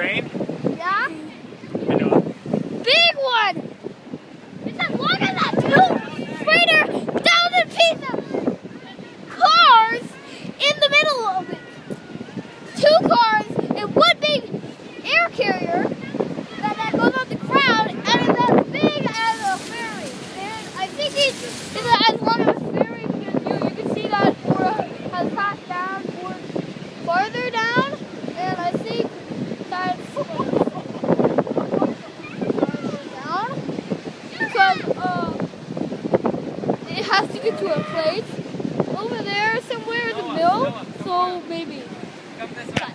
train? Yeah? I know. Big one! It's as long as that two-freighter down a piece of cars in the middle of it. Two cars and one big air carrier that goes on the ground, and it's as big as a ferry. And I think it's as long as a ferry because you can see that or has passed down or farther down, and I think that's farther down because it has to get to a place over there somewhere in the mill, so maybe. Come this way.